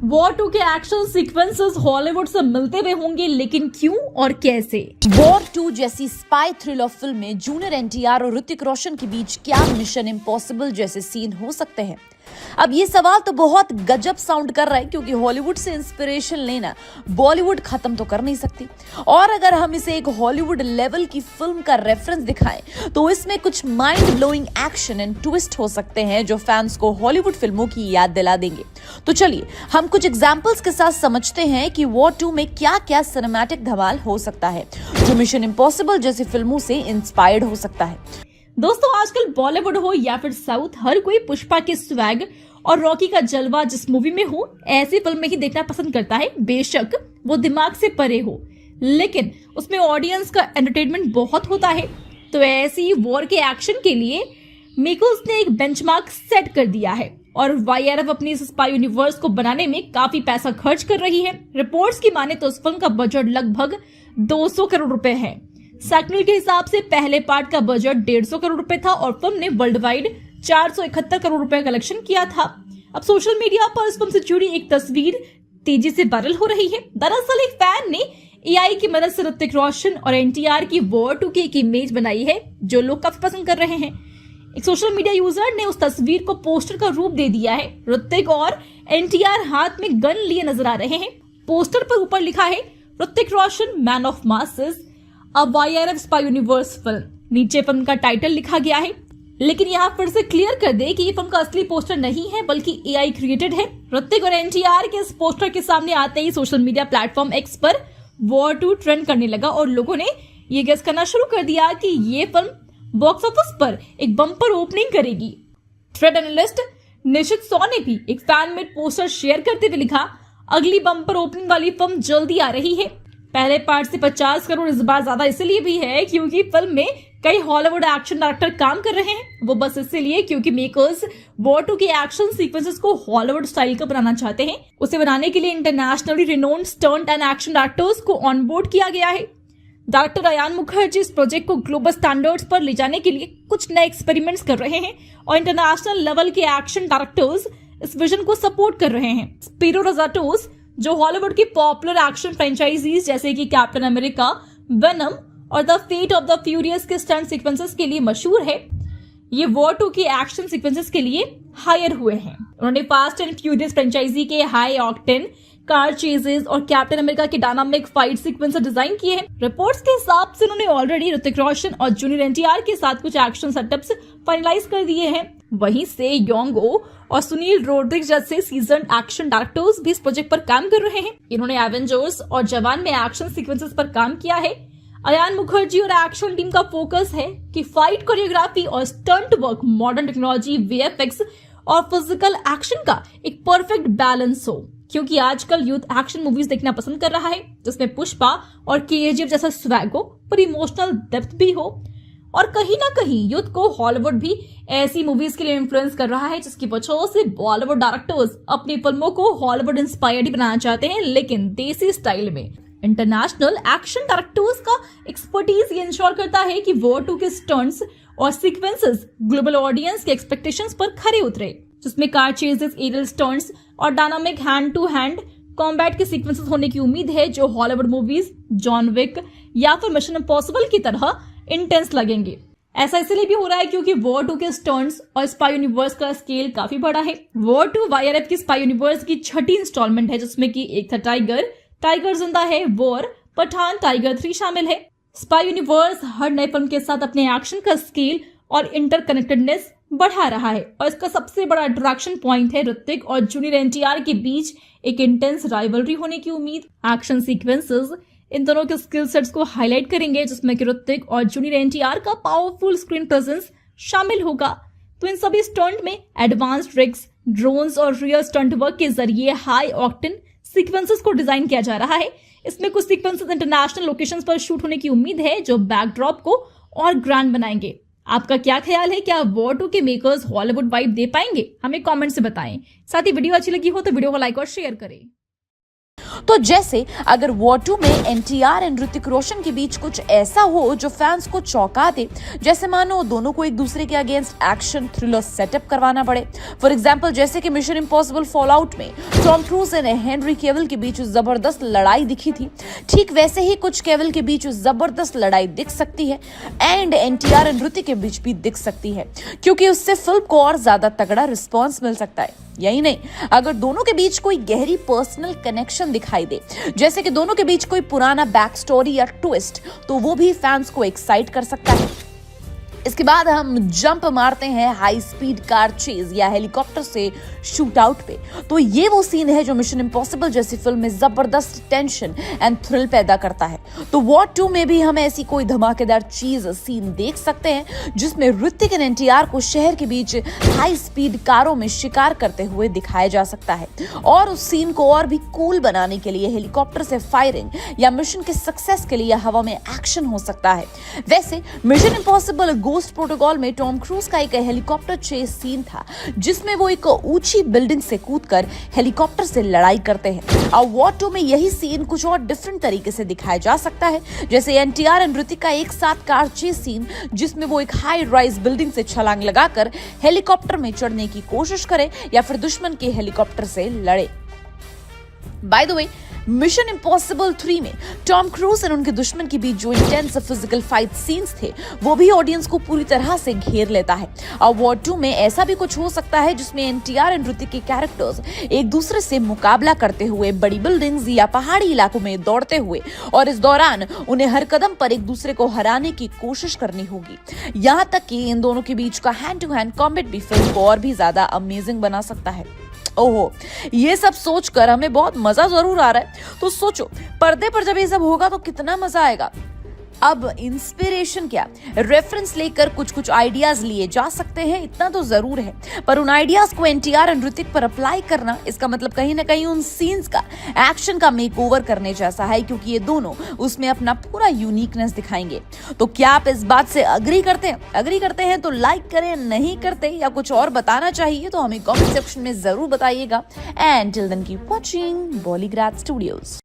War 2 के action sequences Hollywood से मिलते हुए होंगे, लेकिन क्यों और कैसे? वॉर 2 जैसी स्पाई थ्रिलर फिल्म में जूनियर एनटीआर और ऋतिक रोशन के बीच क्या मिशन इम्पॉसिबल जैसे सीन हो सकते हैं? अब ये सवाल तो बहुत गजब साउंड कर रहा है, क्योंकि हॉलीवुड से इंस्पिरेशन लेना बॉलीवुड खत्म तो कर नहीं सकती। और अगर हम इसे एक हॉलीवुड लेवल की फिल्म का रेफरेंस दिखाएं तो इसमें कुछ mind blowing action and twist हो सकते हैं जो फैंस को हॉलीवुड फिल्मों की याद दिला देंगे। तो चलिए हम कुछ एग्जांपल्स के साथ समझते हैं कि वॉर 2 में क्या क्या सिनेमैटिक धमाल हो सकता है जो मिशन इम्पॉसिबल जैसी फिल्मों से इंस्पायर्ड हो सकता है। दोस्तों, आजकल बॉलीवुड हो या फिर साउथ, हर कोई पुष्पा के स्वैग और रॉकी का जलवा जिस मूवी में हो ऐसी फिल्म में ही देखना पसंद करता है। बेशक वो दिमाग से परे हो, लेकिन उसमें ऑडियंस का एंटरटेनमेंट बहुत होता है। तो ऐसी वॉर के एक्शन के लिए मेकर्स ने एक बेंचमार्क सेट कर दिया है और वाईआरएफ अपनी इस स्पाई यूनिवर्स को बनाने में काफी पैसा खर्च कर रही है। रिपोर्ट्स की माने तो इस फिल्म का बजट लगभग 200 करोड़ रुपए है। सैकनल के हिसाब से पहले पार्ट का बजट 150 करोड़ रुपए था और फिल्म ने वर्ल्ड वाइड 471 करोड़ रुपए कलेक्शन किया था। अब सोशल मीडिया पर इस फिल्म से जुड़ी एक तस्वीर तेजी से वायरल हो रही है। दरअसल एक फैन ने एआई की मदद से ऋतिक रोशन और एनटीआर की वॉर 2 की एक इमेज बनाई है जो लोग काफी पसंद कर रहे हैं। एक सोशल मीडिया यूजर ने उस तस्वीर को पोस्टर का रूप दे दिया है। ऋतिक और एनटीआर हाथ में गन लिए नजर आ रहे हैं। पोस्टर पर ऊपर लिखा है Hrithik Roshan man of masses, अब वाईआरएफ स्पाई यूनिवर्स फिल्म। नीचे फिल्म का टाइटल लिखा गया है, लेकिन यहाँ फिर से क्लियर कर दे कि ये फिल्म का असली पोस्टर नहीं है बल्कि एआई क्रिएटेड है। ऋतिक और एनटीआर के इस पोस्टर के सामने आते ही सोशल मीडिया प्लेटफॉर्म एक्स पर वॉर 2 ट्रेंड करने लगा और लोगों ने ये गेस करना शुरू कर दिया कि ये फिल्म बॉक्स ऑफिस पर एक बम्पर ओपनिंग करेगी। ट्रेड एनालिस्ट निशित सौ ने भी एक फैन मेड पोस्टर शेयर करते हुए लिखा, अगली बम्पर ओपनिंग वाली फिल्म जल्दी आ रही है। पहले पार्ट से 50 करोड़ इस बार ज्यादा इसलिए भी है क्योंकि फिल्म में कई हॉलीवुड एक्शन डायरेक्टर काम कर रहे हैं। वो बस इसलिए क्योंकि मेकर्स वॉर 2 के एक्शन सीक्वेंसेस को हॉलीवुड स्टाइल का बनाना चाहते हैं। उसे बनाने के लिए internationally renowned stunt and action directors को ऑनबोर्ड किया गया है। डायरेक्टर अयान मुखर्जी इस प्रोजेक्ट को ग्लोबल स्टैंडर्ड्स पर ले जाने के लिए कुछ नए एक्सपेरिमेंट्स कर रहे हैं और इंटरनेशनल लेवल के एक्शन डायरेक्टर्स इस विजन को सपोर्ट कर रहे हैं। स्पिरो रोसाटोस, जो हॉलीवुड की पॉपुलर एक्शन फ्रेंचाइजीज जैसे कि कैप्टन अमेरिका, वेनम और the Fate of the Furious के स्टंट सीक्वेंसेस के लिए मशहूर है, ये वॉर 2 के एक्शन सीक्वेंसेस के लिए हायर हुए हैं। उन्होंने फास्ट एंड फ्यूरियस फ्रेंचाइजी के हाई ऑक्टेन कार चेजेस और कैप्टन अमेरिका के डायनामिक फाइट सीक्वेंसेस डिजाइन किए हैं। रिपोर्ट्स के हिसाब से उन्होंने ऑलरेडी ऋतिक रोशन और जूनियर एनटीआर के साथ कुछ एक्शन सेटअप्स फाइनलाइज कर दिए हैं। वहीं से योंगो और सुनील रोड्रिग्स जैसे सीजन्ड एक्शन डायरेक्टर्स भी इस प्रोजेक्ट पर काम कर रहे हैं। इन्होंने एवेंजर्स और जवान में एक्शन सीक्वेंसेस पर काम किया है। अयान मुखर्जी और एक्शन टीम का फोकस है कि फाइट कोरियोग्राफी और stunt work, modern technology, VFX और फिजिकल एक्शन का एक परफेक्ट बैलेंस हो, क्योंकि आजकल यूथ एक्शन मूवीज देखना पसंद कर रहा है जिसमें पुष्पा और केजीएफ जैसा स्वैग हो पर इमोशनल डेप्थ भी हो। और कहीं ना कहीं यूथ को हॉलीवुड भी ऐसी मूवीज के लिए इन्फ्लुएंस कर रहा है जिसकी वजह से बॉलीवुड डायरेक्टर्स अपनी फिल्मों को हॉलीवुड इंस्पायर्ड ही बनाना चाहते हैं, लेकिन देसी स्टाइल में। इंटरनेशनल एक्शन डायरेक्टर्स का एक्सपर्टीज ये इंश्योर करता है कि वॉर 2 के स्टंट्स और सीक्वेंसेस ग्लोबल ऑडियंस के एक्सपेक्टेशंस पर खरे उतरे, जिसमें कार चेजेस, एरियल स्टंट्स और dynamic hand to hand combat के सीक्वेंसेस होने की उम्मीद है जो हॉलीवुड मूवीज जॉन विक या फिर मिशन इम्पॉसिबल की तरह इंटेंस लगेंगे। ऐसा इसलिए भी हो रहा है क्योंकि वॉर 2 के स्टंट्स और स्पाई यूनिवर्स का स्केल काफी बड़ा है। वॉर 2 वाईआरएफ की स्पाई यूनिवर्स की 6ठी इंस्टॉलमेंट है, जिसमें कि एक था टाइगर जिंदा है, वॉर, पठान, टाइगर 3 शामिल है। स्पाई यूनिवर्स हर नए फिल्म के साथ अपने एक्शन का स्केल और इंटरकनेक्टेडनेस बढ़ा रहा है और इसका सबसे बड़ा अट्रैक्शन पॉइंट है ऋतिक और जूनियर एनटीआर के बीच एक इंटेंस राइवलरी होने की उम्मीद। एक्शन सीक्वेंसेस इन दोनों के स्किल सेट्स को हाईलाइट करेंगे, जिसमें कि ऋतिक और जूनियर एनटीआर का पावरफुल स्क्रीन प्रेजेंस शामिल होगा। तो इन सभी स्टंट में एडवांस्ड ट्रिक्स, ड्रोन्स और रियल स्टंट वर्क के जरिए हाई ऑक्टेन सीक्वेंसेस को डिजाइन किया जा रहा है। इसमें कुछ सीक्वेंसेस इंटरनेशनल लोकेशंस पर शूट होने की उम्मीद है जो बैकड्रॉप को और ग्रैंड बनाएंगे। आपका क्या ख्याल है, क्या वॉर 2 के मेकर्स हॉलीवुड वाइब दे पाएंगे? हमें कमेंट से बताएं। साथ ही वीडियो अच्छी लगी हो तो वीडियो को लाइक और शेयर करें। तो जैसे अगर वॉर 2 में एनटीआर एंड ऋतिक रोशन के बीच कुछ ऐसा हो जो फैंस को चौंका दे, जैसे मानो दोनों को एक दूसरे के अगेंस्ट एक्शन थ्रिलर सेटअप करवाना पड़े। फॉर एग्जांपल जैसे कि मिशन इम्पॉसिबल फॉलआउट में Tom cruise and Henry Cavill के बीच जबरदस्त लड़ाई दिखी थी, ठीक वैसे ही कुछ कैविल के बीच जबरदस्त लड़ाई दिख सकती है एंड एनटीआर एंड ऋतिक के बीच भी दिख सकती है, क्योंकि उससे फिल्म को और ज्यादा तगड़ा रिस्पॉन्स मिल सकता है। यही नहीं, अगर दोनों के बीच कोई गहरी पर्सनल कनेक्शन दिखाई दे, जैसे कि दोनों के बीच कोई पुराना बैक स्टोरी या ट्विस्ट, तो वो भी फैंस को एक्साइट कर सकता है। इसके बाद हम जंप मारते हैं हाई स्पीड कार चेज या हेलीकॉप्टर से शूट आउट पे। तो ये वो सीन है जो मिशन इम्पॉसिबल जैसी फिल्म में जबरदस्त टेंशन एंड थ्रिल पैदा करता है। तो वॉर 2 में भी हम ऐसी कोई धमाकेदार चीज सीन देख सकते हैं जिसमें ऋतिक एंड एनटीआर को शहर के बीच हाई स्पीड कारों में शिकार करते हुए दिखाया जा सकता है, और उस सीन को और भी कूल बनाने के लिए हेलीकॉप्टर से फायरिंग या मिशन के सक्सेस के लिए हवा में एक्शन हो सकता है। वैसे मिशन इम्पॉसिबल गोस्ट प्रोटोकॉल में टॉम क्रूज का एक हेलीकॉप्टर चेस सीन था जिसमें वो एक ऊंची बिल्डिंग से कूदकर हेलीकॉप्टर से लड़ाई करते हैं। और वॉर 2 में यही सीन कुछ और डिफरेंट तरीके से दिखाया जा सकता है, जैसे एनटीआर एंड ऋतिक का एक साथ कार चेस सीन जिसमें वो एक हाई राइज बिल्डिंग से छलांग लगाकर हेलीकॉप्टर में चढ़ने की कोशिश करे या फिर दुश्मन के हेलीकॉप्टर से लड़े। By the way, mission impossible 3 में टॉम क्रूज और उनके दुश्मन के बीच जो इंटेंस फिजिकल फाइट सीन्स थे वो भी ऑडियंस को पूरी तरह से घेर लेता है। और वॉर 2 में ऐसा भी कुछ हो सकता है जिसमें एनटीआर एंड ऋतिक के कैरेक्टर्स एक दूसरे से मुकाबला करते हुए बड़ी बिल्डिंग्स या पहाड़ी इलाकों में दौड़ते हुए, और इस दौरान उन्हें हर कदम पर एक दूसरे को हराने की कोशिश करनी होगी। यहाँ तक कि इन दोनों के बीच का हैंड टू हैंड कॉम्बैट भी फिल्म को और भी ज्यादा अमेजिंग बना सकता है। ओहो, ये सब सोचकर हमें बहुत मजा जरूर आ रहा है। तो सोचो, पर्दे पर जब ये सब होगा तो कितना मजा आएगा। अब इंस्पिरेशन क्या, रेफरेंस लेकर कुछ कुछ आइडियाज लिए जा सकते हैं, इतना तो जरूर है, पर उन आइडियाज को एनटीआर एंड ऋतिक पर अप्लाई करना, इसका मतलब कहीं ना कहीं उन सीन्स का एक्शन का मेकओवर करने जैसा है, क्योंकि ये दोनों उसमें अपना पूरा यूनिकनेस दिखाएंगे। तो क्या आप इस बात से अग्री करते हैं? अग्री करते हैं तो लाइक करें, नहीं करते या कुछ और बताना चाहिए तो हमें कॉमेंट सेक्शन में जरूर बताइएगा। And till then keep watching Bollygrad studios.